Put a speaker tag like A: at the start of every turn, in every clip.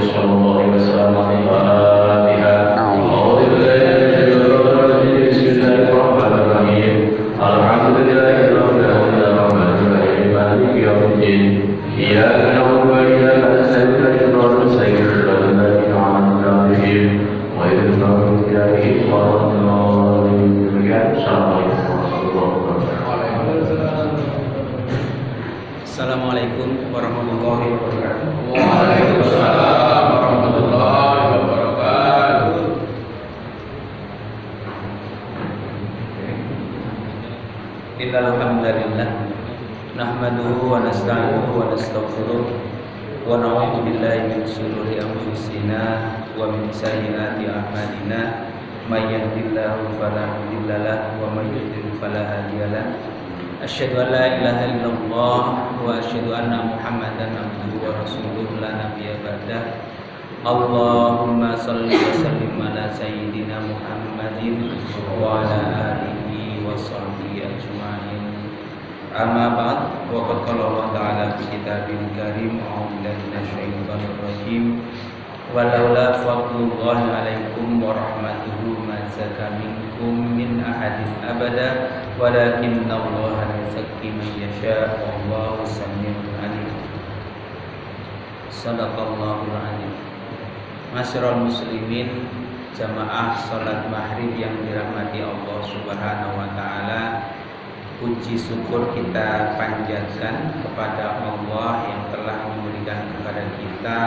A: صلى الله عليه وسلم بها أعوذ بالله من الشيطان الرجيم بسم الله الرحمن الرحيم الحمد لله رب العالمين الرحمن الرحيم مالك يوم الدين إياك نعبد وإياك نستعين اهدنا المستقيم صراط الذين أنعمت عليهم غير المغضوب عليهم ولا الضالين السلام عليكم ورحمة الله وبركاته.
B: Assalamualaikum warahmatullahi wabarakatuh.
A: Waalaikumsalam warahmatullahi wabarakatuh.
B: Innal hamdalillah nahmaduhu wa nasta'inuhu wa nastaghfiruh wa na'udzu billahi min shururi anfusina wa min sayyiati a'malina may yahdihillahu fala mudilla lahu wa may yudlil fala hadiya lahu. Asyhadu an la ilaha illallah wa asyhadu anna Muhammadan abduhu wa rasuluhu la nabiyya ba'dah. Allahumma shalli wa sallim ala sayyidina Muhammadin wa ala alihi wa sahbihi ajma'in. Amma ba'd, wa qad qala Allah ta'ala fi kitabil karim a'udzu billahi minasyaitonir rajim. Walaula fadlullahi 'alaikum wa rahmatuhu ma zaka minkum min ahadin abada walakinallaha yuzakki man yasha wallahu samii'un 'aliim. Shadaqallahul 'aliim. Masyiral muslimin, jamaah salat maghrib yang dirahmati Allah Subhanahu wa taala. Puji syukur kita panjatkan kepada Allah yang telah memberikan kepada kita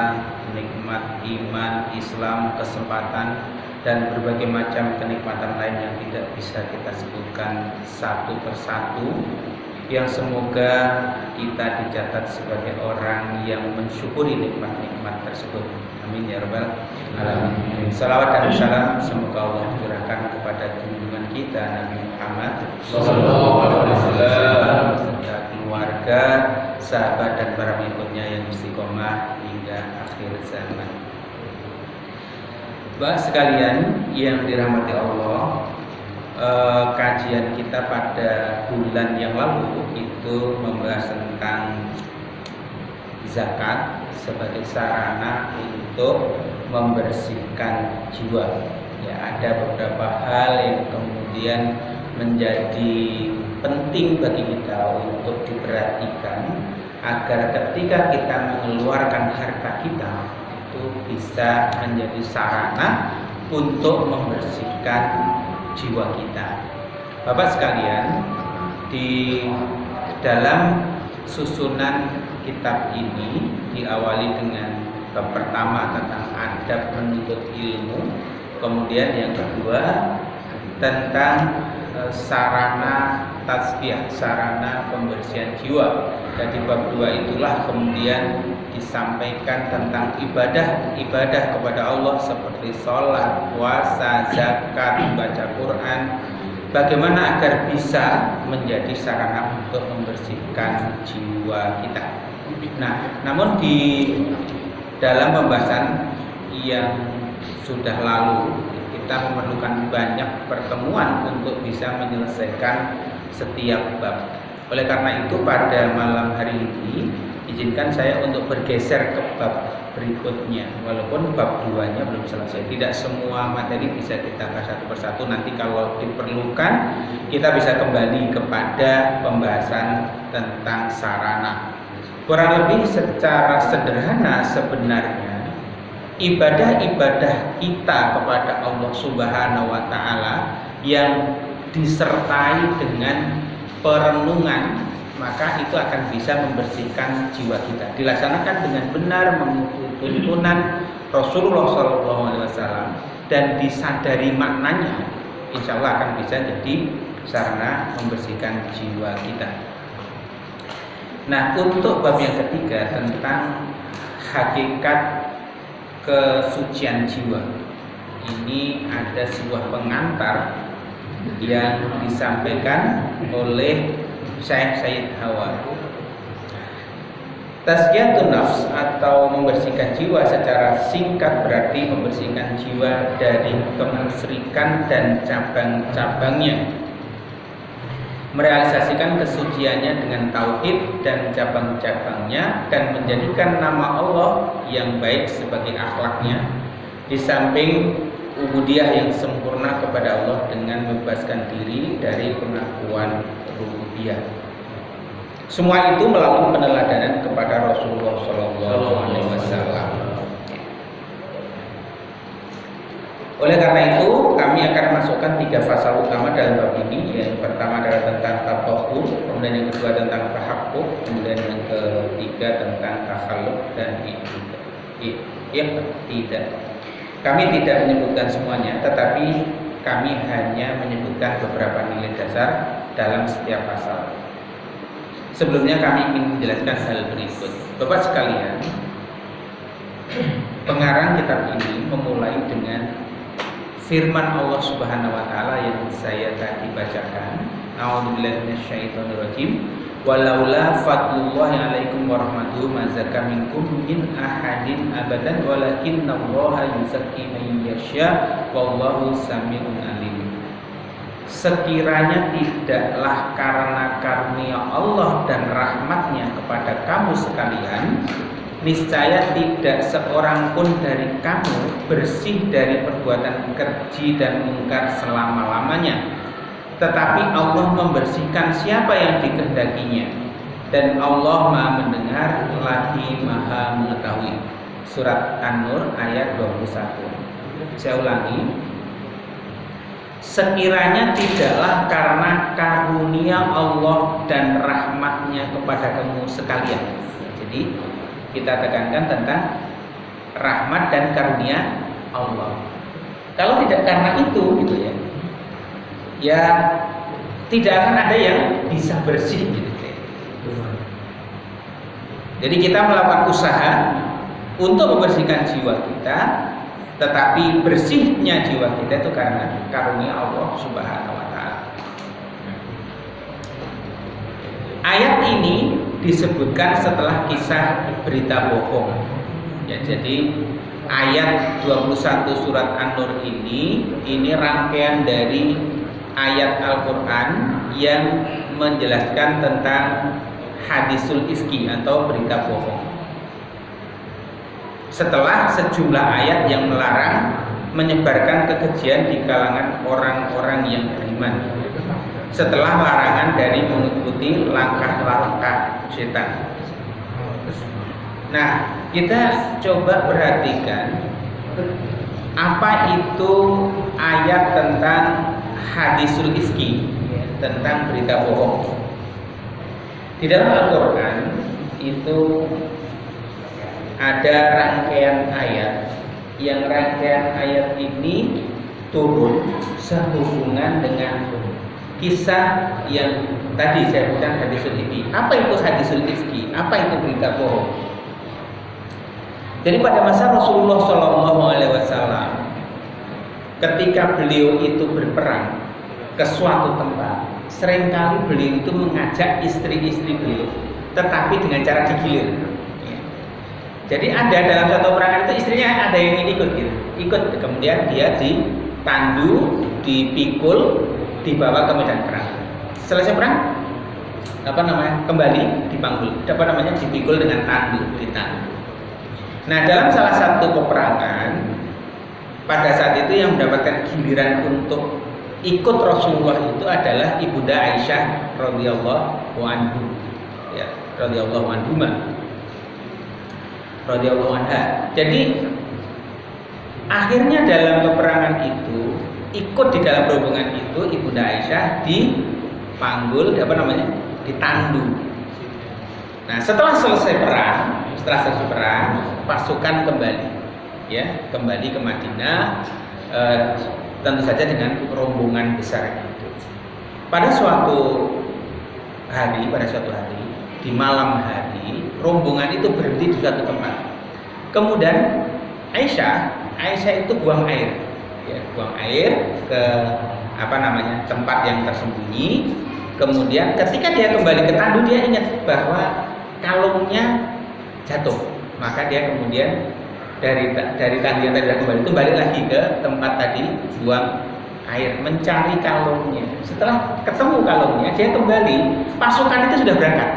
B: nikmat iman, Islam, kesempatan dan berbagai macam kenikmatan lain yang tidak bisa kita sebutkan satu persatu, yang semoga kita dicatat sebagai orang yang mensyukuri nikmat-nikmat tersebut. Amin ya rabbal alamin. Salawat dan salam semoga Allah curahkan kepada junjungan kita Nabi Muhammad sallallahu alaihi wasallam serta keluarga, sahabat dan para pengikutnya yang istiqomah hingga akhir zaman. Bapak sekalian yang dirahmati Allah, kajian kita pada bulan yang lalu itu membahas tentang zakat sebagai sarana untuk membersihkan jiwa. Ya, ada beberapa hal yang kemudian menjadi penting bagi kita untuk diperhatikan agar ketika kita mengeluarkan harta kita itu bisa menjadi sarana untuk membersihkan jiwa kita. Bapak sekalian, di dalam susunan kitab ini diawali dengan bab pertama tentang adab menuntut ilmu, kemudian yang kedua tentang sarana tazkiyah, sarana pembersihan jiwa. Dan di bab 2 itulah kemudian disampaikan tentang ibadah kepada Allah seperti sholat, puasa, zakat, membaca Quran, bagaimana agar bisa menjadi sarana untuk membersihkan jiwa kita. Nah, namun di dalam pembahasan yang sudah lalu kita memerlukan banyak pertemuan untuk bisa menyelesaikan setiap bab. Oleh karena itu pada malam hari ini izinkan saya untuk bergeser ke bab berikutnya, walaupun bab 2-nya belum selesai. Tidak semua materi bisa kita bahas satu persatu. Nanti kalau diperlukan kita bisa kembali kepada pembahasan tentang sarana. Kurang lebih secara sederhana sebenarnya ibadah-ibadah kita kepada Allah Subhanahu wa taala yang disertai dengan perenungan, maka itu akan bisa membersihkan jiwa kita. Dilaksanakan dengan benar mengikuti tuntunan Rasulullah SAW dan disadari maknanya, insya Allah akan bisa jadi sarana membersihkan jiwa kita. Nah, untuk bab yang ketiga tentang hakikat kesucian jiwa, ini ada sebuah pengantar yang disampaikan oleh Syekh Sayyid Hawa. Tazkiyatun nafs atau membersihkan jiwa secara singkat berarti membersihkan jiwa dari kemusyrikan dan cabang-cabangnya. merealisasikan kesuciannya dengan tauhid dan cabang-cabangnya, dan menjadikan nama Allah yang baik sebagai akhlaknya, di samping ubudiyah yang sempurna kepada Allah dengan membebaskan diri dari pengakuan rububiyah. Semua itu melalui peneladanan kepada Rasulullah SAW. Oleh karena itu, kami akan masukkan 3 fasa utama dalam bab ini. Yang pertama adalah tentang tafakur, kemudian yang kedua tentang tahakkuk, kemudian yang ketiga tentang takhalluk dan iqtidah. Kami tidak menyebutkan semuanya, tetapi kami hanya menyebutkan beberapa nilai dasar dalam setiap pasal. Sebelumnya kami ingin menjelaskan hal berikut. Bapak sekalian, pengarang kitab ini memulai dengan firman Allah Subhanahu wa taala yang saya tadi bacakan. A'udzubillahi minasyaitonirrajim. Walaula fadlullahi 'alaikum wa rahmatuhu ma zakka minkum min ahadin abadan walakinallaha yuzakki man yasha wallahu samiun alim. Sekiranya tidaklah karena karunia Allah dan rahmatnya kepada kamu sekalian, niscaya tidak seorang pun dari kamu bersih dari perbuatan keji dan mungkar selama-lamanya. Tetapi Allah membersihkan siapa yang dikehendakinya, dan Allah Maha mendengar lagi Maha mengetahui. Surat An-Nur ayat 21. Saya ulangi. Sekiranya tidaklah karena karunia Allah dan rahmatnya kepada kamu sekalian. Jadi kita tekankan tentang rahmat dan karunia Allah. Kalau tidak karena itu, gitu ya, ya tidak akan ada yang bisa bersih, gitu. Jadi kita melakukan usaha untuk membersihkan jiwa kita, tetapi bersihnya jiwa kita itu karena karunia Allah Subhanahu wa taala. Ayat ini disebutkan setelah kisah berita bohong. Ya, jadi ayat 21 surat An-Nur ini rangkaian dari ayat Al-Qur'an yang menjelaskan tentang hadisul ifki atau berita bohong. Setelah sejumlah ayat yang melarang menyebarkan kekejian di kalangan orang-orang yang beriman, setelah larangan dari mengikuti langkah-langkah setan. Nah, kita coba perhatikan apa itu ayat tentang hadisul ifki, tentang berita bohong. Di dalam Al-Quran itu ada rangkaian ayat, yang rangkaian ayat ini turun sehubungan dengan kisah yang tadi saya bilang hadisul ifki. Apa itu hadisul ifki? Apa itu berita bohong? Jadi pada masa Rasulullah SAW, ketika beliau itu berperang ke suatu tempat, seringkali beliau itu mengajak istri-istri beliau, tetapi dengan cara digilir. Jadi ada dalam satu perangan itu istrinya ada yang ingin ikut, kemudian dia ditandu, dipikul, dibawa ke medan perang. Selesai perang, kembali dipanggul, dipikul dengan tandu, ditandu. Nah, dalam salah satu peperangan, pada saat itu yang mendapatkan giliran untuk ikut Rasulullah itu adalah Ibunda Aisyah radhiyallahu anhu, ya, radhiyallahu anha. Jadi akhirnya dalam peperangan itu, ikut di dalam rombongan itu Ibunda Aisyah dipanggul, ditandu. Nah, setelah selesai perang, pasukan kembali ke Madinah, tentu saja dengan rombongan besar itu. Pada suatu hari, di malam hari, rombongan itu berhenti di suatu tempat. Kemudian Aisyah itu buang air ke tempat yang tersembunyi. Kemudian ketika dia kembali ke tandu, dia ingat bahwa kalungnya jatuh. Maka dia kemudian dari tandu yang tadi kembali itu balik lagi ke tempat tadi buang air, mencari kalungnya. Setelah ketemu kalungnya, dia kembali, pasukan itu sudah berangkat.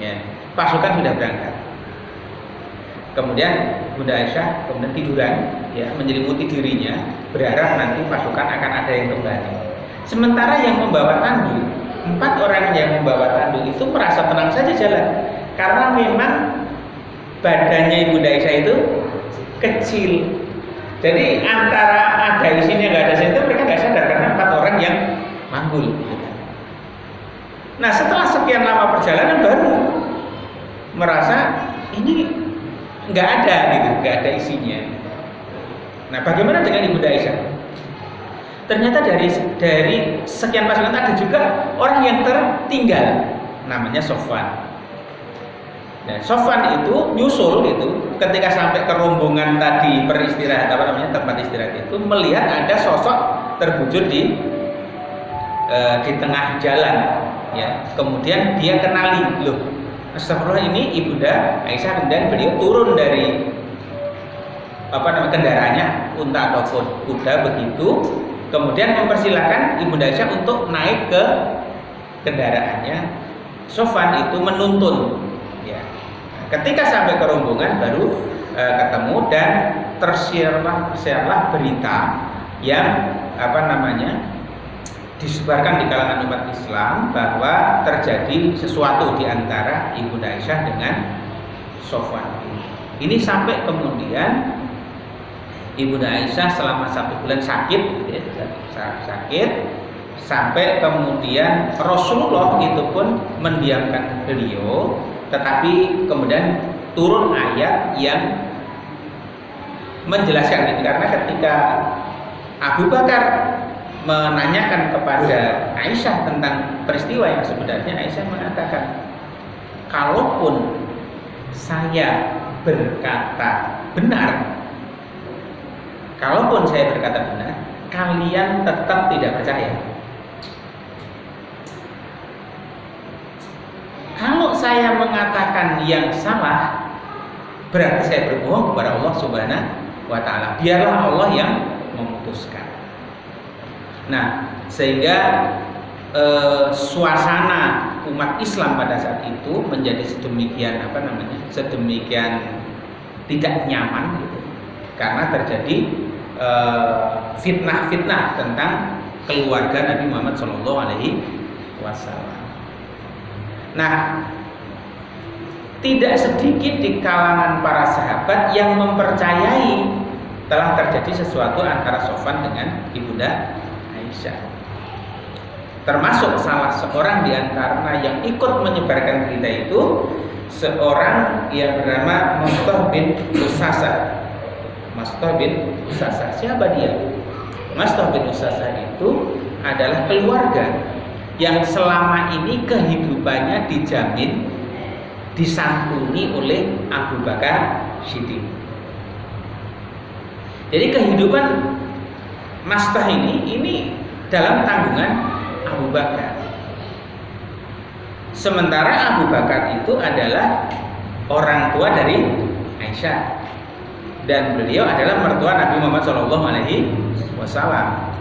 B: Ya, pasukan sudah berangkat. Kemudian Bunda Aisyah kemudian tiduran, ya, menyelimuti dirinya, berharap nanti pasukan akan ada yang kembali. Sementara yang membawa tandu, 4 orang yang membawa tandu itu merasa tenang saja jalan, karena memang badannya Bunda Aisyah itu kecil. Jadi antara ada isinya nggak ada isinya itu mereka nggak sadar karena 4 orang yang manggul. Nah setelah sekian lama perjalanan baru merasa ini nggak ada gitu, nggak ada isinya. Nah bagaimana dengan Ibunda Aisyah? Ternyata dari sekian pasukan ada juga orang yang tertinggal, namanya Sofwan. Nah, Sofwan itu nyusul itu ketika sampai ke rombongan tadi beristirahat tempat istirahat itu melihat ada sosok terbujur di tengah jalan, ya. Kemudian dia kenali, loh, astagfirullah, ini Ibunda Aisyah. Kemudian beliau turun dari kendaraannya, unta ataupun kuda begitu, kemudian mempersilahkan Ibunda Aisyah untuk naik ke kendaraannya. Sofwan itu menuntun. Ketika sampai ke rombongan baru ketemu dan tersiarlah berita yang disebarkan di kalangan umat Islam bahwa terjadi sesuatu di antara Ibunda Aisyah dengan Sofwan. Ini sampai kemudian Ibunda Aisyah selama 1 bulan sakit, sampai kemudian Rasulullah itu pun mendiamkan beliau. Tetapi kemudian turun ayat yang menjelaskan ini, karena ketika Abu Bakar menanyakan kepada Aisyah tentang peristiwa yang sebenarnya, Aisyah mengatakan, kalaupun saya berkata benar, kalian tetap tidak percaya. Kalau saya mengatakan yang salah, berarti saya berbohong kepada Allah Subhanahu wa Ta'ala. Biarlah Allah yang memutuskan. Nah, sehingga suasana umat Islam pada saat itu menjadi sedemikian tidak nyaman gitu. Karena terjadi fitnah-fitnah tentang keluarga Nabi Muhammad SAW. Nah, tidak sedikit di kalangan para sahabat yang mempercayai telah terjadi sesuatu antara Sofwan dengan Ibunda Aisyah. Termasuk salah seorang di antara yang ikut menyebarkan berita itu seorang yang bernama Mastah bin Usasah. Siapa dia? Mastah bin Usasah itu adalah keluarga yang selama ini kehidupannya dijamin, disantuni oleh Abu Bakar Siddiq. Jadi kehidupan Mastah ini dalam tanggungan Abu Bakar. Sementara Abu Bakar itu adalah orang tua dari Aisyah, dan beliau adalah mertua Nabi Muhammad SAW.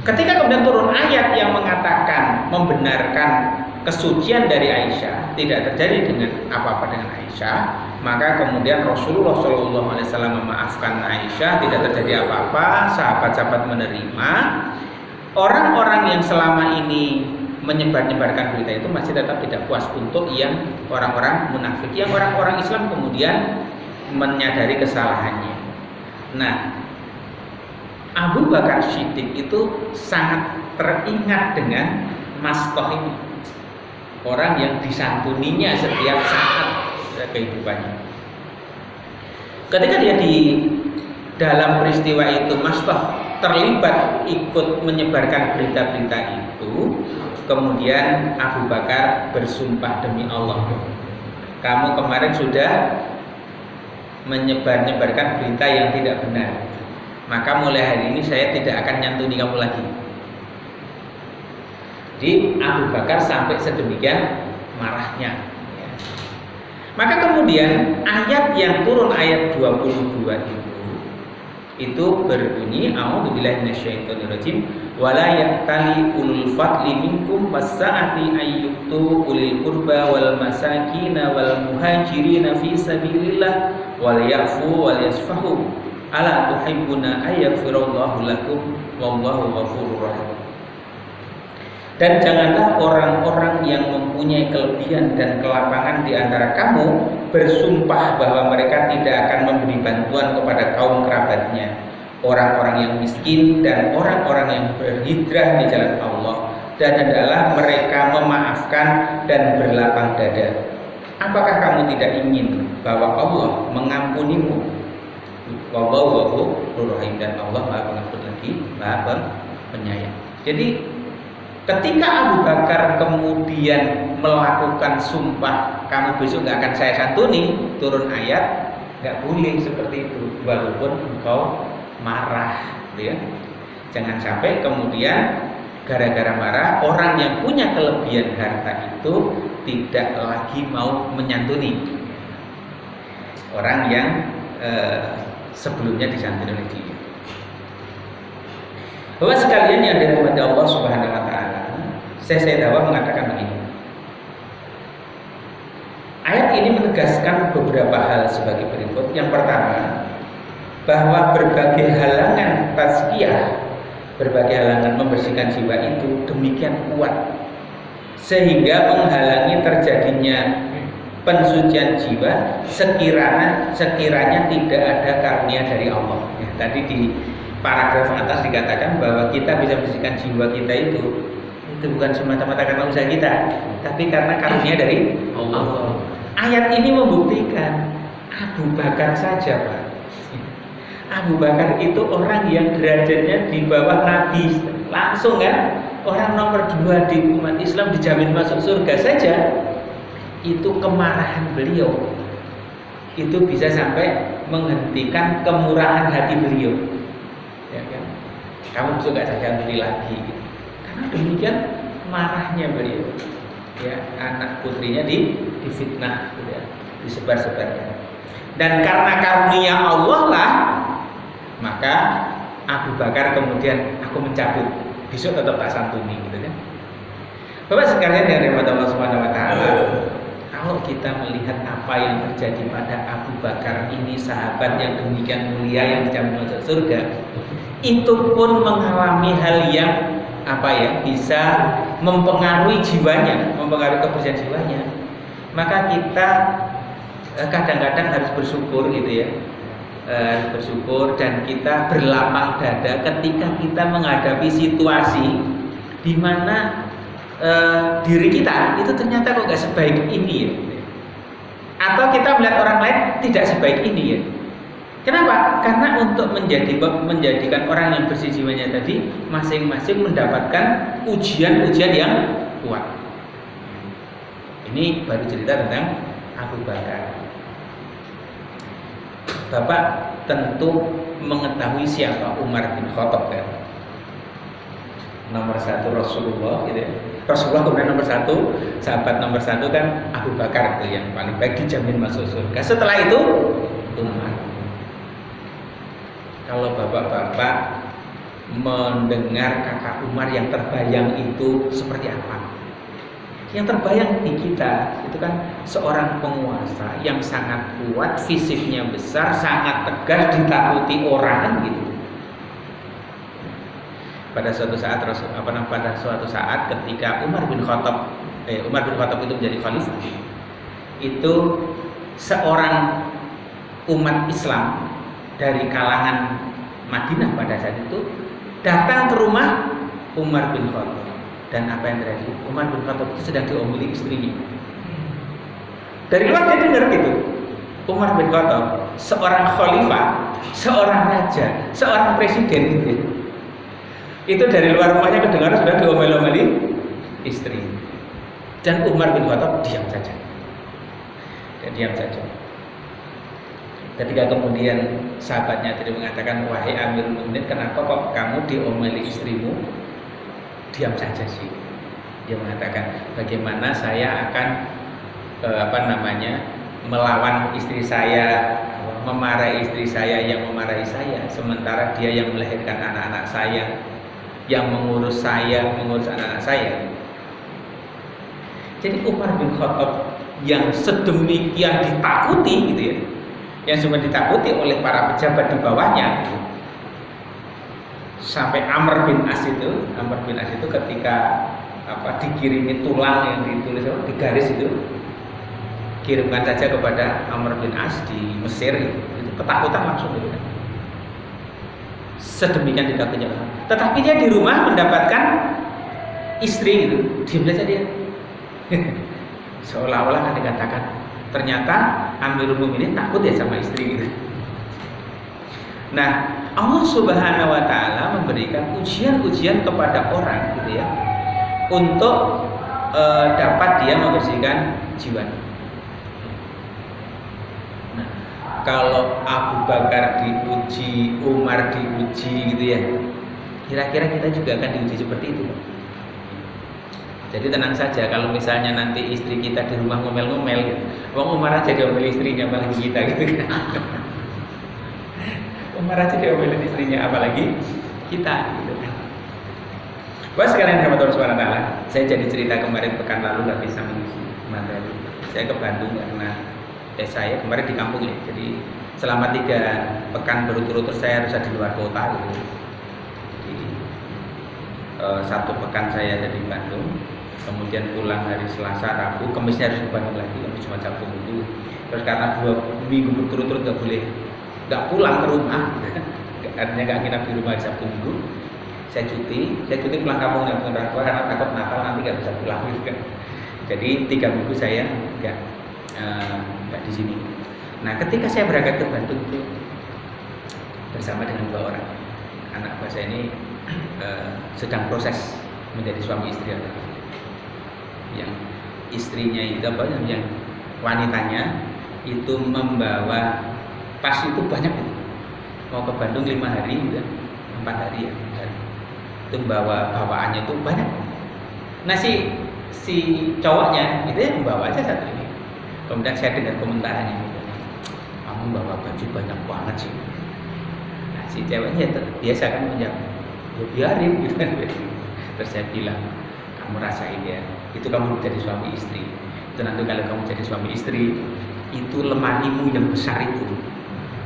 B: Ketika kemudian turun ayat yang mengatakan membenarkan kesucian dari Aisyah, tidak terjadi dengan apa-apa dengan Aisyah, maka kemudian Rasulullah SAW memaafkan Aisyah, tidak terjadi apa-apa, sahabat-sahabat menerima. Orang-orang yang selama ini menyebarkan berita itu masih tetap tidak puas untuk yang orang-orang munafik, yang orang-orang Islam kemudian menyadari kesalahannya. Nah, Abu Bakar Siddiq itu sangat teringat dengan Mastah ini, orang yang disantuninya setiap saat kehidupannya. Ketika dia di dalam peristiwa itu, Mastah terlibat ikut menyebarkan berita-berita itu, kemudian Abu Bakar bersumpah, demi Allah, kamu kemarin sudah menyebarkan berita yang tidak benar, maka mulai hari ini saya tidak akan nyantuni kamu lagi. Jadi Abu Bakar sampai sedemikian marahnya. Maka kemudian ayat yang turun, ayat 22 itu Itu berbunyi a'udzubillahi minasyaitonirrajim wala ya'tali ulul fadli minkum was-sa'ati ayyutu ulil qurba wal masakin wal muhajirin fi sabilillah wal ya'fu wal yasfahu ala tuhibbuna ayaghfirallahu lakum wallahu ghafurur rahim. Dan janganlah orang-orang yang mempunyai kelebihan dan kelapangan di antara kamu bersumpah bahwa mereka tidak akan memberi bantuan kepada kaum kerabatnya, orang-orang yang miskin dan orang-orang yang berhijrah di jalan Allah, dan hendaklah mereka memaafkan dan berlapang dada. Apakah kamu tidak ingin bahwa Allah mengampunimu? Wallahu ghafurur rahim, dan Allah Maha Pengampun lagi Maha Penyayang. Jadi ketika Abu Bakar kemudian melakukan sumpah, kamu besok nggak akan saya santuni, turun ayat nggak boleh seperti itu, walaupun engkau marah, gitu ya. Jangan sampai kemudian gara-gara marah orang yang punya kelebihan harta itu tidak lagi mau menyantuni orang yang sebelumnya disantuni oleh dia. Bahwa sekalian yang dirahmati Allah Subhanahu wa taala, Syekh Dawa mengatakan begini. Ayat ini menegaskan beberapa hal sebagai berikut. Yang pertama, bahwa berbagai halangan tazkiyah, berbagai halangan membersihkan jiwa itu demikian kuat sehingga menghalangi terjadinya pensucian jiwa sekiranya tidak ada karunia dari Allah. Ya, tadi di paragraf atas dikatakan bahwa kita bisa membersihkan jiwa kita itu bukan semata-mata karena usaha kita, tapi karena karunia dari Allah. Ayat ini membuktikan Abu Bakar saja, Pak. Abu Bakar itu orang yang derajatnya di bawah Nabi langsung, kan? Orang nomor 2 di umat Islam dijamin masuk surga saja. Itu kemarahan beliau itu bisa sampai menghentikan kemurahan hati beliau, ya kan? Kamu besok gak saya santuni lagi, karena demikian marahnya beliau, ya, anak putrinya difitnah, gitu ya, disebar-sebarkan. Dan karena karunia Allah lah, maka Abu Bakar kemudian aku mencabut, besok tetap tak santuni, gitu kan. Bapak sekalian yang dirahmati Allah Subhanahu wa taala, kalau kita melihat apa yang terjadi pada Abu Bakar ini, sahabat yang demikian mulia yang dijamin masuk surga, itu pun mengalami hal yang bisa mempengaruhi jiwanya, mempengaruhi kebersihan jiwanya. Maka kita kadang-kadang harus bersyukur, gitu ya, harus bersyukur, dan kita berlapang dada ketika kita menghadapi situasi di mana diri kita itu ternyata kok gak sebaik ini, ya, atau kita melihat orang lain tidak sebaik ini, ya. Kenapa? Karena untuk menjadikan orang yang bersih jiwanya tadi masing-masing mendapatkan ujian-ujian yang kuat. Ini baru cerita tentang Abu Bakar. Bapak tentu mengetahui siapa Umar bin Khattab, kan? Nomor 1 Rasulullah, gitu ya. Rasulullah kemudian nomor 1, sahabat nomor 1 kan Abu Bakar, itu yang paling baik, dijamin masuk surga. Setelah itu Umar. Kalau bapak-bapak mendengar kakak Umar, yang terbayang itu seperti apa? Yang terbayang di kita itu kan seorang penguasa yang sangat kuat, fisiknya besar, sangat tegas, ditakuti orang, gitu. Pada suatu saat ketika Umar bin Khattab itu menjadi khalifah, itu seorang umat Islam dari kalangan Madinah pada saat itu datang ke rumah Umar bin Khattab. Dan apa yang terjadi? Umar bin Khattab itu sedang diomeli istrinya. Dari luar dia dengar gitu, Umar bin Khattab, seorang khalifah, seorang raja, seorang presiden, gitu. Itu dari luar rumahnya kedengaran sudah diomel-omeli istri. Dan Umar bin Khattab diam saja. Ketika kemudian sahabatnya tadi mengatakan, wahai Amirul Mukminin, kenapa kok kamu diomeli istrimu? Diam saja sih. Dia mengatakan, bagaimana saya akan melawan istri saya, memarahi istri saya yang memarahi saya, sementara dia yang melahirkan anak-anak saya, yang mengurus saya, mengurus anak-anak saya. Jadi Umar bin Khattab yang sedemikian ditakuti gitu ya, yang cuma ditakuti oleh para pejabat di bawahnya, sampai Amr bin As itu ketika dikirimi tulang yang ditulis di garis itu, kirimkan saja kepada Amr bin As di Mesir itu ketakutan langsung gitu kan. Sedemikian ditakuti. Tetapi dia di rumah mendapatkan istri gitu, diam saja dia. Seolah-olah kan dikatakan ternyata Amirul Mukminin takut ya sama istri gitu. Nah, Allah Subhanahu wa taala memberikan ujian-ujian kepada orang gitu ya, untuk dapat dia membersihkan jiwa. Nah, kalau Abu Bakar diuji, Umar diuji gitu ya, kira-kira kita juga akan diuji seperti itu. Jadi tenang saja kalau misalnya nanti istri kita di rumah ngomel-ngomel gitu. Wong Umar aja diomelin istrinya apalagi kita gitu kan. Umar aja diomelin istrinya apalagi kita gitu kan. Wah, sekalian rahmat Allah Subhanahu wa taala, saya jadi cerita kemarin pekan lalu nggak bisa mengisi materi. Saya ke Bandung karena saya kemarin di kampung ya. Jadi selama 3 pekan berturut-turut saya harus ada di luar kota gitu. Jadi 1 pekan saya ada di Bandung, kemudian pulang hari Selasa, Rabu, Kamisnya harus ke Bandung lagi, Kamis cuma Sabtu Minggu. Terus karena 2 minggu berturut-turut nggak pulang ke rumah, artinya nggak nginap di rumah di Sabtu Minggu. Saya cuti pulang kampung dengan orang tua karena takut Natal nanti nggak bisa pulang gitu kan. Jadi 3 minggu saya nggak di sini. Nah, ketika saya berangkat ke Bandung itu bersama dengan 2 orang anak buah saya ini sedang proses menjadi suami istri. Yang istrinya itu yang wanitanya itu membawa pas itu banyak itu. Mau ke Bandung 5 hari gitu, 4 hari ya. Itu bawaannya itu banyak. Nah si cowoknya itu membawa aja 1 ini. Kemudian saya dengar komentarnya, kamu bawa baju banyak banget sih. Nah, si ceweknya biasa kan menjawab, ya biarin gitu kan. Terus saya bilang, kamu rasain ya, itu kamu jadi suami istri. Itu nanti kalau kamu jadi suami istri, itu lemarimu yang besar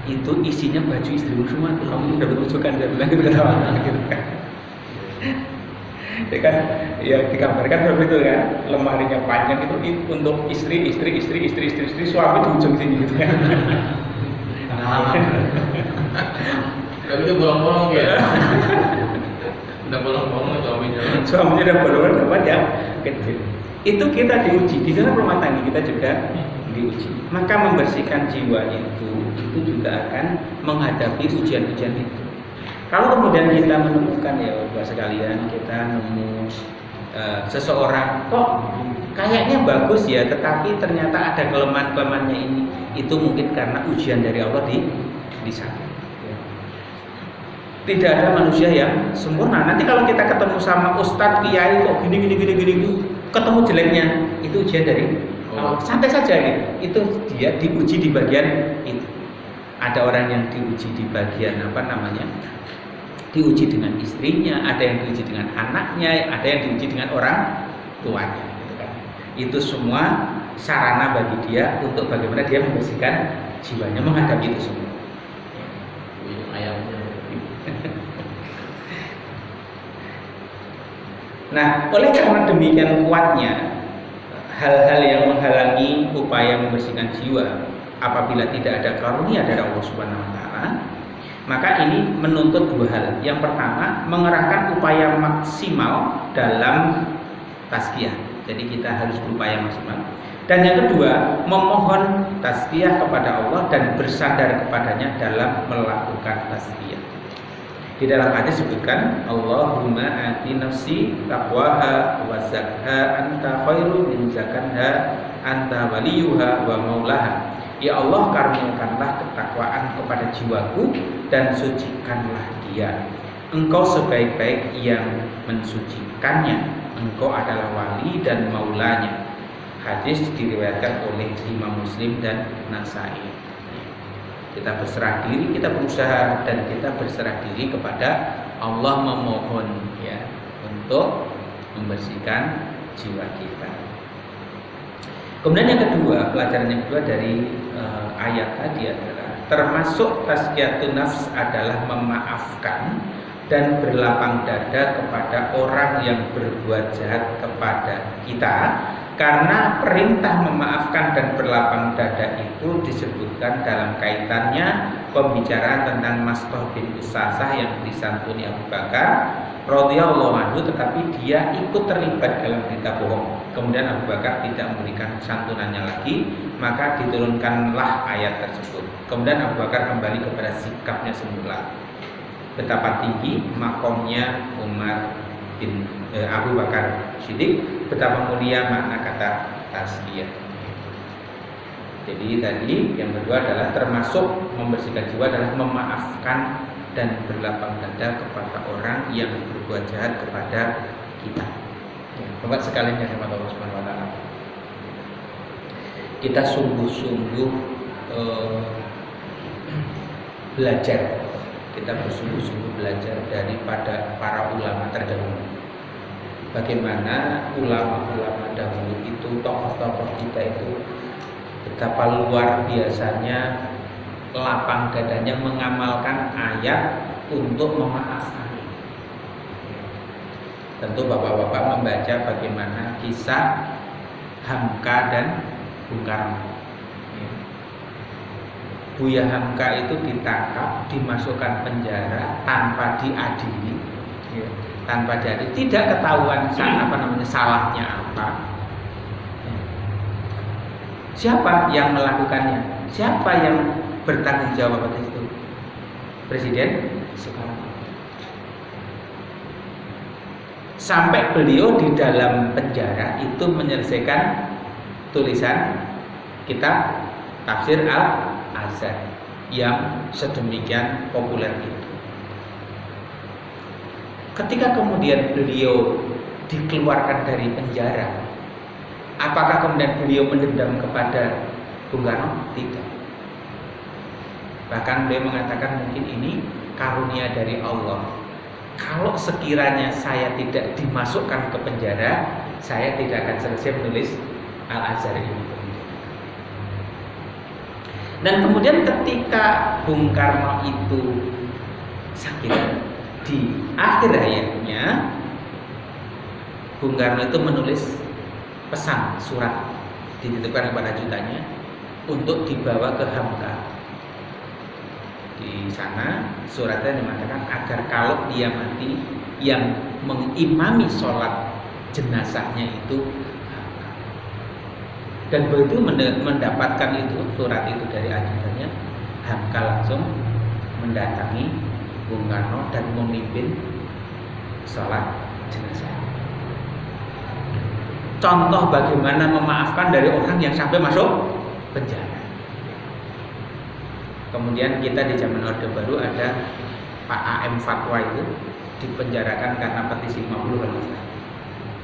B: itu isinya baju istrimu semua. Kamu udah berujukan dan bilang gitu kan. Ya kan, ya digambarkan seperti itu kan, lemarinya panjang itu untuk istri, suami di ujung sini gitu kan.
A: Tapi itu bolong-bolong ya. Udah bolong-bolong
B: Suaminya udah bolong dapat yang kecil. Itu kita diuji di dalam rumah tangga, kita juga diuji. Maka membersihkan jiwa itu juga akan menghadapi ujian-ujian itu. Kalau kemudian kita menemukan ya Bapak sekalian, kita nemu seseorang kok kayaknya bagus ya, tetapi ternyata ada kelemahan-kelemahannya ini, itu mungkin karena ujian dari Allah di sana. Tidak ada manusia yang sempurna. Nanti kalau kita ketemu sama ustadz, kiai kok gini, ketemu jeleknya, itu ujian dari Allah. Santai saja gitu. Itu dia diuji di bagian itu. Ada orang yang diuji di bagian diuji dengan istrinya, ada yang diuji dengan anaknya, ada yang diuji dengan orang tuanya gitu kan. Itu semua sarana bagi dia untuk bagaimana dia membersihkan jiwanya menghadapi itu semua. Nah, oleh karena demikian kuatnya hal-hal yang menghalangi upaya membersihkan jiwa apabila tidak ada karunia dari Allah Subhanahu wa taala, maka ini menuntut 2 hal. Yang pertama, mengerahkan upaya maksimal dalam tazkiyah. Jadi kita harus berupaya maksimal. Dan yang kedua, memohon tazkiyah kepada Allah dan bersandar kepadanya dalam melakukan tazkiyah. Di dalam hadis disebutkan, Allahumma ati nafsi taqwaha wa zakha anta khairu min zakatha anta waliyuha wa maulaha. Ya Allah, karuniakanlah ketakwaan kepada jiwaku dan sucikanlah dia. Engkau sebaik-baik yang mensucikannya. Engkau adalah wali dan maulanya. Hadis diriwayatkan oleh Imam Muslim dan Nasai. Kita berserah diri, kita berusaha dan kita berserah diri kepada Allah, memohon ya untuk membersihkan jiwa kita. Kemudian yang kedua, pelajaran yang kedua dari ayat tadi adalah termasuk tazkiyatun nafs adalah memaafkan dan berlapang dada kepada orang yang berbuat jahat kepada kita, karena perintah memaafkan dan berlapang dada itu disebutkan dalam kaitannya pembicaraan tentang Mastah bin Usasah yang disantuni Abu Bakar radhiyallahu anhu, tetapi dia ikut terlibat dalam berita bohong. Kemudian Abu Bakar tidak memberikan santunannya lagi, maka diturunkanlah ayat tersebut. Kemudian Abu Bakar kembali kepada sikapnya semula. Betapa tinggi makomnya Abu Bakar Siddiq, betapa mulia makna kata tazkiyah. Jadi tadi yang kedua adalah termasuk membersihkan jiwa adalah memaafkan dan berlapang dada kepada orang yang berbuat jahat kepada kita. Bapak sekalian yang dirahmati Allah Subhanahu wa taala. Kita sungguh-sungguh belajar. Kita bersungguh-sungguh belajar daripada para ulama terdahulu. Bagaimana ulama-ulama dahulu itu, tokoh-tokoh kita itu betapa luar biasanya lapang dadanya mengamalkan ayat untuk memaafkan. Tentu bapak-bapak membaca bagaimana kisah Hamka dan Bung Karno. Buya Hamka itu ditangkap, dimasukkan penjara tanpa diadili, tanpa diadili, tidak ketahuan salahnya apa. Siapa yang melakukannya? Siapa yang bertanggung jawab atas itu? Presiden Soekarno. Sampai beliau di dalam penjara itu menyelesaikan tulisan kitab Tafsir Al-Azhar yang sedemikian populer itu. Ketika kemudian beliau dikeluarkan dari penjara, apakah kemudian beliau mendendam kepada Bung Karno? Tidak. Bahkan beliau mengatakan mungkin ini karunia dari Allah. Kalau sekiranya saya tidak dimasukkan ke penjara, saya tidak akan selesai menulis Al-Azhar ini. Dan kemudian ketika Bung Karno itu sakit, di akhir hayatnya Bung Karno itu menulis pesan surat dititipkan kepada jutanya untuk dibawa ke Hamka. Di sana suratnya mengatakan agar kalau dia mati yang mengimami sholat jenazahnya itu Hamka. Dan begitu mendapatkan itu surat itu dari ajudannya, Hamka langsung mendatangi Bung Karno dan memimpin sholat jenazah. Contoh bagaimana memaafkan dari orang yang sampai masuk penjara. Kemudian kita di zaman Orde Baru ada Pak AM Fatwa itu dipenjarakan karena petisi 50 kan,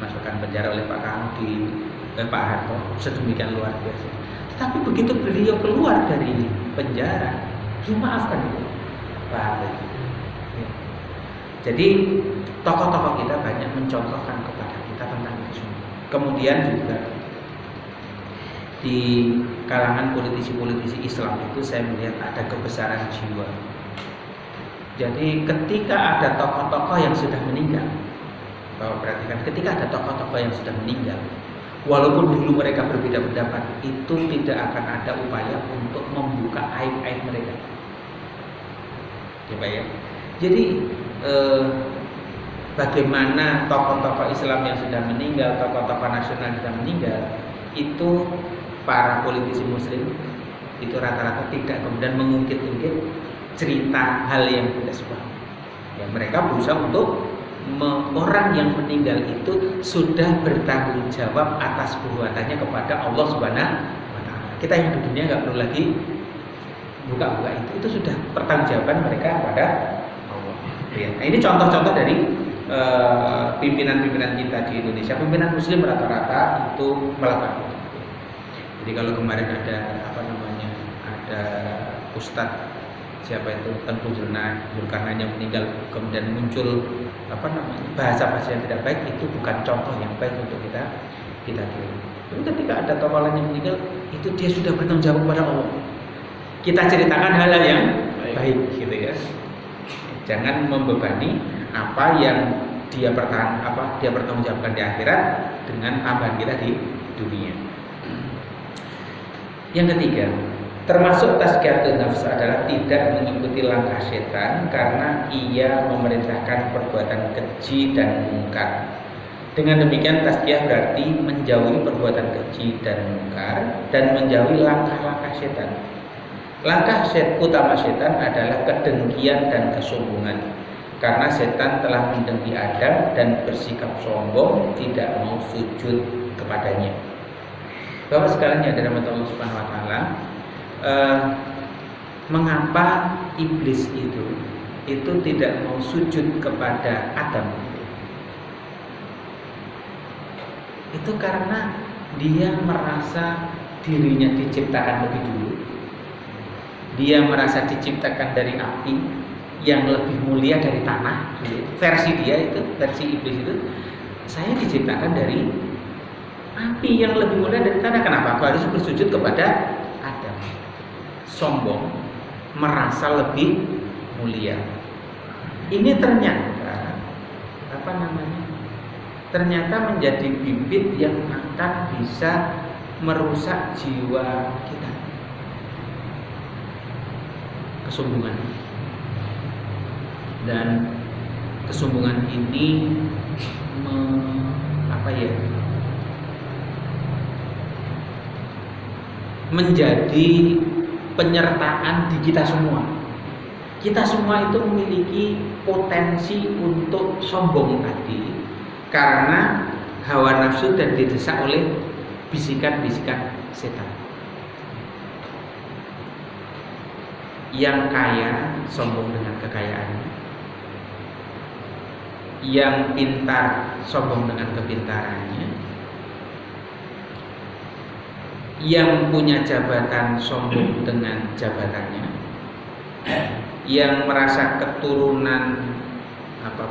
B: masukkan penjara oleh Pak Karno di Pak Harto, sedemikian luar biasa. Tapi begitu beliau keluar dari penjara, dimaafkan itu Pak Harto. Jadi tokoh-tokoh kita banyak mencontohkan kepada kita tentang itu. Kemudian juga di kalangan politisi-politisi Islam itu saya melihat ada kebesaran jiwa. Jadi ketika ada tokoh-tokoh yang sudah meninggal, Bapak perhatikan, ketika ada tokoh-tokoh yang sudah meninggal, walaupun dulu mereka berbeda pendapat, itu tidak akan ada upaya untuk membuka aib-aib mereka. Coba ya. Jadi bagaimana tokoh-tokoh Islam yang sudah meninggal, tokoh-tokoh nasional yang sudah meninggal, itu para politisi muslim itu rata-rata tidak kemudian mengungkit-ungkit cerita hal yang tidak sesuai. Ya, mereka berusaha untuk orang yang meninggal itu sudah bertanggung jawab atas perbuatannya kepada Allah Subhanahu wa taala. Kita yang di dunia nggak perlu lagi buka-buka itu sudah pertanggungjawaban mereka kepada Allah. Ya. Nah, ini contoh-contoh dari pimpinan-pimpinan kita di Indonesia. Pimpinan muslim rata-rata itu melakukan itu. Jadi kalau kemarin ada ada Ustadz siapa itu Tengku Zulkarnain yang meninggal, kemudian muncul bahasa-bahasa yang tidak baik, itu bukan contoh yang baik untuk kita tiru. Tapi ketika ada tokoh lain yang meninggal, itu dia sudah bertanggung jawab kepada Allah. Kita ceritakan hal-hal yang baik gitu ya. Jangan membebani apa yang dia pertanggungjawabkan di akhirat dengan tambahan kita di dunia. Yang ketiga, termasuk tazkiyatun nafs adalah tidak mengikuti langkah setan karena ia memerintahkan perbuatan keji dan mungkar. Dengan demikian tazkiyah berarti menjauhi perbuatan keji dan mungkar dan menjauhi langkah-langkah setan. Langkah utama setan adalah kedengkian dan kesombongan. Karena setan telah mendengki Adam dan bersikap sombong, tidak mau sujud kepadanya. Bapak sekalian yang dirahmati Allah Subhanahu wa taala, mengapa iblis itu tidak mau sujud kepada Adam? Itu karena dia merasa dirinya diciptakan lebih dulu. Dia merasa diciptakan dari api yang lebih mulia dari tanah. Versi iblis itu, saya diciptakan dari api yang lebih mulia dari tanah. Kenapa aku harus bersujud kepada Adam? Sombong, merasa lebih mulia. Ini ternyata ternyata menjadi bibit yang akan bisa merusak jiwa kita. Kesombongan. Dan kesombongan ini menjadi penyertaan di kita semua. Kita semua itu memiliki potensi untuk sombong tadi karena hawa nafsu dan didesak oleh bisikan-bisikan setan. Yang kaya sombong dengan kekayaannya, yang pintar sombong dengan kepintarannya, yang punya jabatan sombong dengan jabatannya, yang merasa keturunan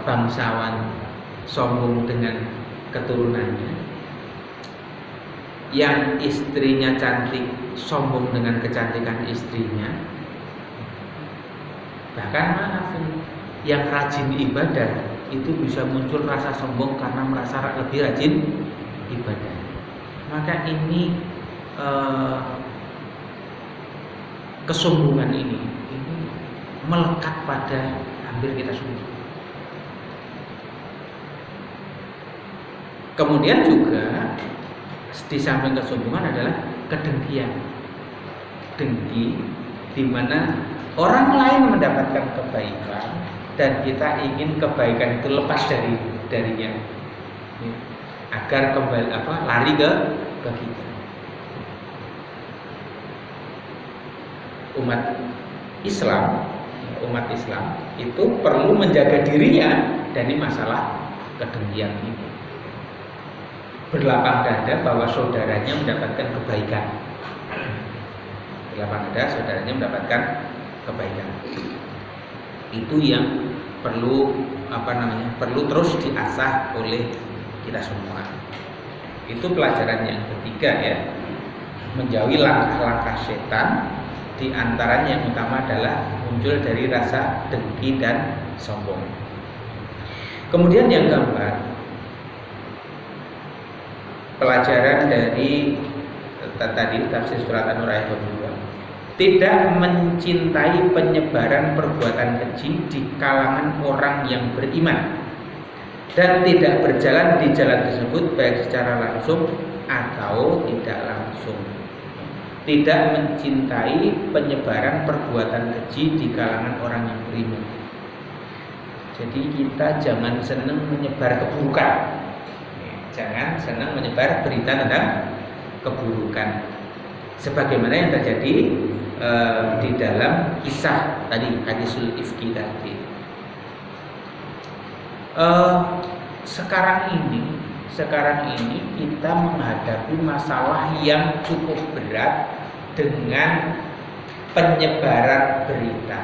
B: bangsawan sombong dengan keturunannya, yang istrinya cantik sombong dengan kecantikan istrinya. Bahkan yang rajin ibadah itu bisa muncul rasa sombong karena merasa lebih rajin ibadah. Maka ini kesombongan ini melekat pada hampir kita semua. Kemudian juga di samping kesombongan adalah kedengkian. Dengki di mana orang lain mendapatkan kebaikan dan kita ingin kebaikan itu lepas darinya, agar kembali lari ke kita. Umat Islam itu perlu menjaga dirinya dari masalah kedengkian ini. Berlapang dada bahwa saudaranya mendapatkan kebaikan. Itu yang perlu terus diasah oleh kita semua. Itu pelajaran yang ketiga ya. Menjauhi langkah-langkah setan, di antaranya yang utama adalah muncul dari rasa dengki dan sombong. Kemudian yang keempat, pelajaran dari tadi tafsir surat An-Nur ayat 22, tidak mencintai penyebaran perbuatan keji di kalangan orang yang beriman dan tidak berjalan di jalan tersebut baik secara langsung atau tidak langsung. Tidak mencintai penyebaran perbuatan keji di kalangan orang yang beriman. Jadi kita jangan senang menyebar keburukan. Jangan senang menyebar berita tentang keburukan. Sebagaimana yang terjadi di dalam kisah tadi, hadisul ifki tadi. Sekarang ini kita menghadapi masalah yang cukup berat dengan penyebaran berita.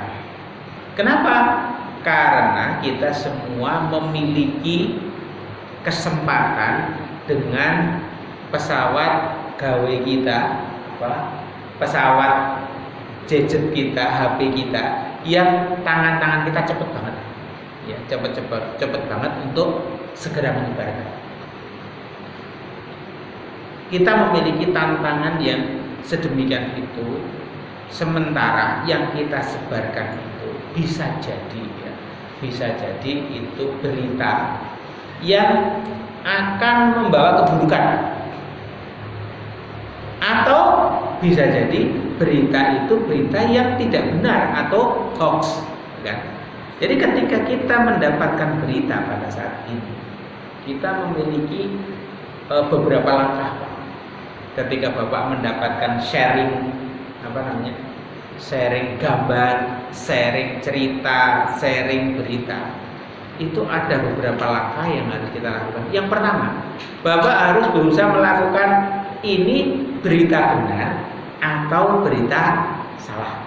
B: Kenapa? Karena kita semua memiliki kesempatan dengan pesawat gawe kita, pesawat gadget kita, HP kita, yang tangan-tangan kita cepet banget, ya cepet banget untuk segera menyebarkan. Kita memiliki tantangan yang sedemikian itu, sementara yang kita sebarkan itu bisa jadi itu berita yang akan membawa keburukan, atau bisa jadi berita itu berita yang tidak benar atau hoax, kan? Jadi ketika kita mendapatkan berita pada saat ini, kita memiliki beberapa langkah. Ketika Bapak mendapatkan sharing sharing gambar, sharing cerita, sharing berita, itu ada beberapa langkah yang harus kita lakukan. Yang pertama, Bapak harus berusaha melakukan ini berita benar atau berita salah.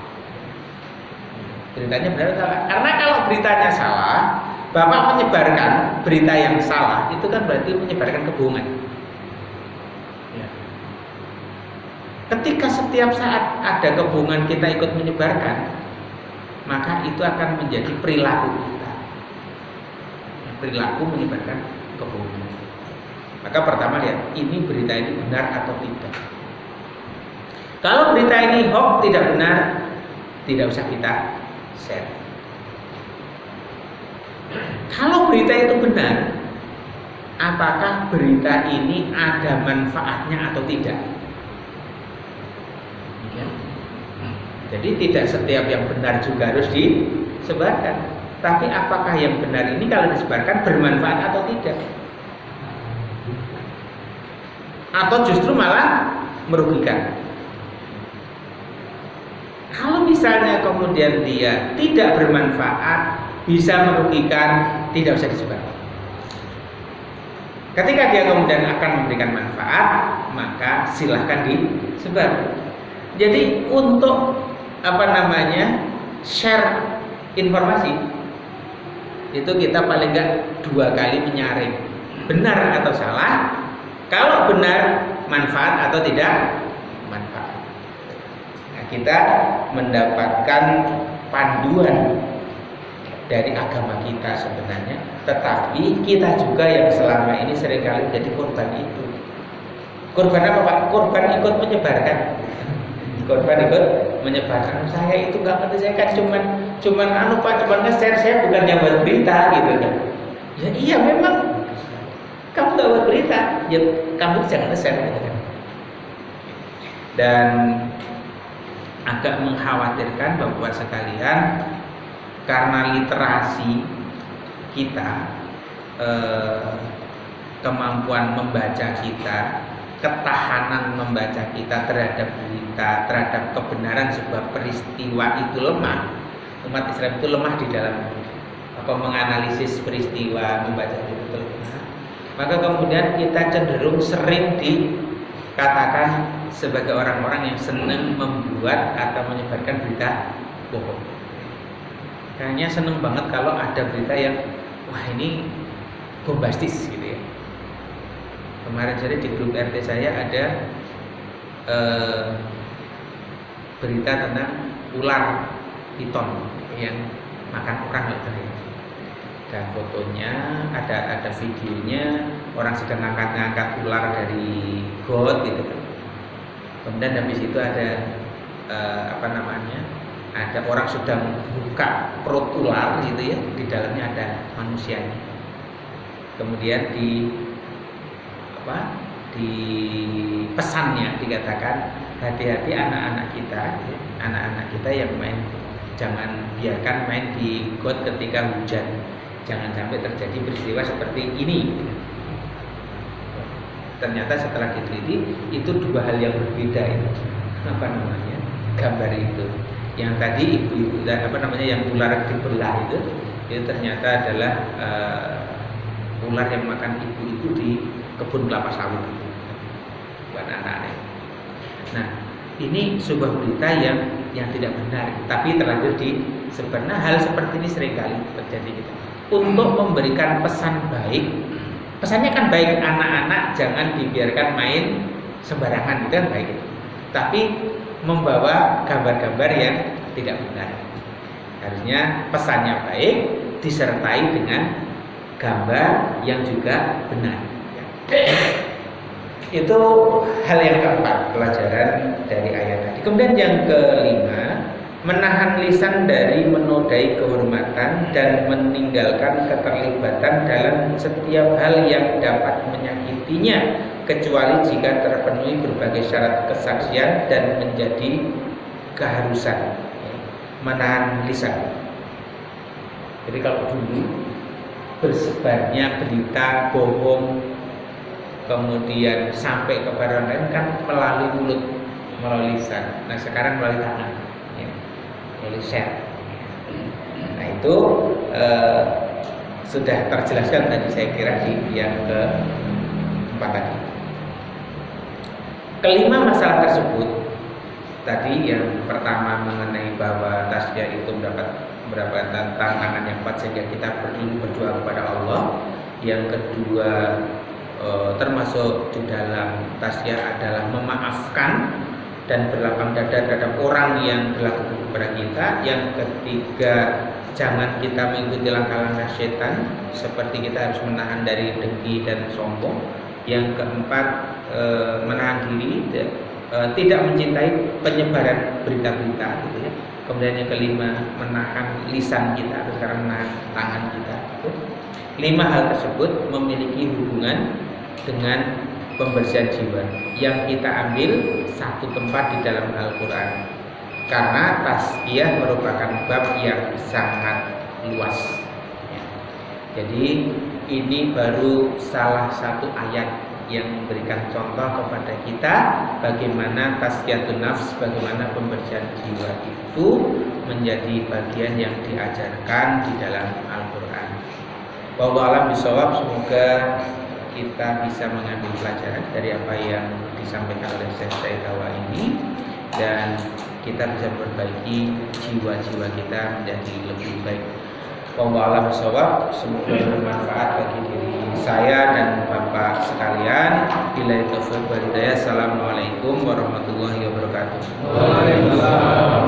B: Beritanya benar atau salah? Karena kalau beritanya salah, Bapak menyebarkan berita yang salah, itu kan berarti menyebarkan kebohongan. Ya. Ketika setiap saat ada kebohongan kita ikut menyebarkan, maka itu akan menjadi perilaku kita. Perilaku menyebarkan kebohongan. Maka pertama lihat, ini berita ini benar atau tidak. Kalau berita ini hoax, tidak benar, tidak usah kita share. Kalau berita itu benar, apakah berita ini ada manfaatnya atau tidak? Ya. Jadi tidak setiap yang benar juga harus disebarkan. Tapi apakah yang benar ini kalau disebarkan bermanfaat atau tidak? Atau justru malah merugikan? Kalau misalnya kemudian dia tidak bermanfaat, bisa merugikan, tidak usah disebarkan. Ketika dia kemudian akan memberikan manfaat, maka silahkan disebar. Jadi untuk share informasi itu kita paling enggak 2 kali menyaring, benar atau salah. Kalau benar, manfaat atau tidak manfaat. Nah, kita mendapatkan panduan dari agama kita sebenarnya, tetapi kita juga yang selama ini seringkali menjadi korban itu. Korban apa Pak? Korban ikut menyebarkan. Korban ikut menyebarkan. Saya itu nggak ngerti, saya kan cuman Pak, cuman nge-share, saya bukannya buat berita gitu kan. Ya iya, memang kamu nggak buat berita, ya kamu jangan nge-share gitu kan. Dan agak mengkhawatirkan Bapak sekalian, karena literasi kita, kemampuan membaca kita, ketahanan membaca kita terhadap berita, terhadap kebenaran sebuah peristiwa itu lemah. Umat Islam itu lemah di dalam menganalisis peristiwa, membaca itu lemah. Maka kemudian kita cenderung sering dikatakan sebagai orang-orang yang senang membuat atau menyebarkan berita bohong. Kayaknya seneng banget kalau ada berita yang wah ini bombastis gitu ya. Kemarin sore di grup RT saya ada berita tentang ular piton yang makan orang gitu ya. Ada fotonya, ada videonya, orang sedang ngangkat ular dari got gitu kan. Kemudian habis itu ada ada orang sedang buka perut ular gitu ya, di dalamnya ada manusianya. Kemudian di pesannya dikatakan hati-hati anak-anak kita yang main, jangan biarkan main di got ketika hujan, jangan sampai terjadi peristiwa seperti ini. Ternyata setelah diteliti itu 2 hal yang berbeda itu. Gambar itu. Yang tadi ibu-ibu yang ular dibelah itu ternyata adalah ular yang makan ibu-ibu di kebun kelapa sawit itu, bukan anak-anak. Nah, ini sebuah berita yang yang tidak benar, tapi terlanjur disebar. Nah, hal seperti ini seringkali terjadi gitu. Untuk memberikan pesan baik, pesannya kan baik, anak-anak jangan dibiarkan main sembarangan, itu kan baik gitu. Tapi membawa gambar-gambar yang tidak benar. Harusnya pesannya baik disertai dengan gambar yang juga benar. Itu hal yang keempat, pelajaran dari ayat tadi. Kemudian yang kelima, menahan lisan dari menodai kehormatan dan meninggalkan keterlibatan dalam setiap hal yang dapat menyakitinya, kecuali jika terpenuhi berbagai syarat kesaksian dan menjadi keharusan. Menahan lisan. Jadi kalau dulu bersebarnya berita bohong kemudian sampai kepada orang lain kan melalui mulut, melalui lisan. Nah, sekarang melalui tangan, ya, melalui share. Nah, itu sudah terjelaskan tadi saya kira di yang keempat tadi. Kelima masalah tersebut tadi, yang pertama mengenai bahwa tasbih itu mendapatkan tantangan yang kuat sehingga kita perlu berdoa kepada Allah. Yang kedua, termasuk di dalam tasbih adalah memaafkan dan berlapang dada terhadap orang yang berlaku kepada kita. Yang ketiga, jangan kita mengikuti langkah-langkah setan, seperti kita harus menahan dari dengki dan sombong. Yang keempat, menahan diri, tidak mencintai penyebaran berita-berita gitu ya. Kemudian yang kelima, menahan lisan kita, atau sekarang menahan tangan kita gitu. 5 hal tersebut memiliki hubungan dengan pembersihan jiwa yang kita ambil satu tempat di dalam Al-Quran, karena tasbih merupakan bab yang sangat luas ya. Jadi ini baru salah satu ayat yang memberikan contoh kepada kita bagaimana tazkiyatun nafs, bagaimana pembersihan jiwa itu menjadi bagian yang diajarkan di dalam Al-Quran. Wallahu a'lam bishawab. Semoga kita bisa mengambil pelajaran dari apa yang disampaikan oleh Syekh Said Hawa ini, dan kita bisa memperbaiki jiwa-jiwa kita menjadi lebih baik. Wallahu a'lam bishawab. Semoga bermanfaat bagi diri saya dan Bapak sekalian. Billahi taufiq wal hidayah. Assalamualaikum warahmatullahi wabarakatuh.
A: Waalaikumsalam.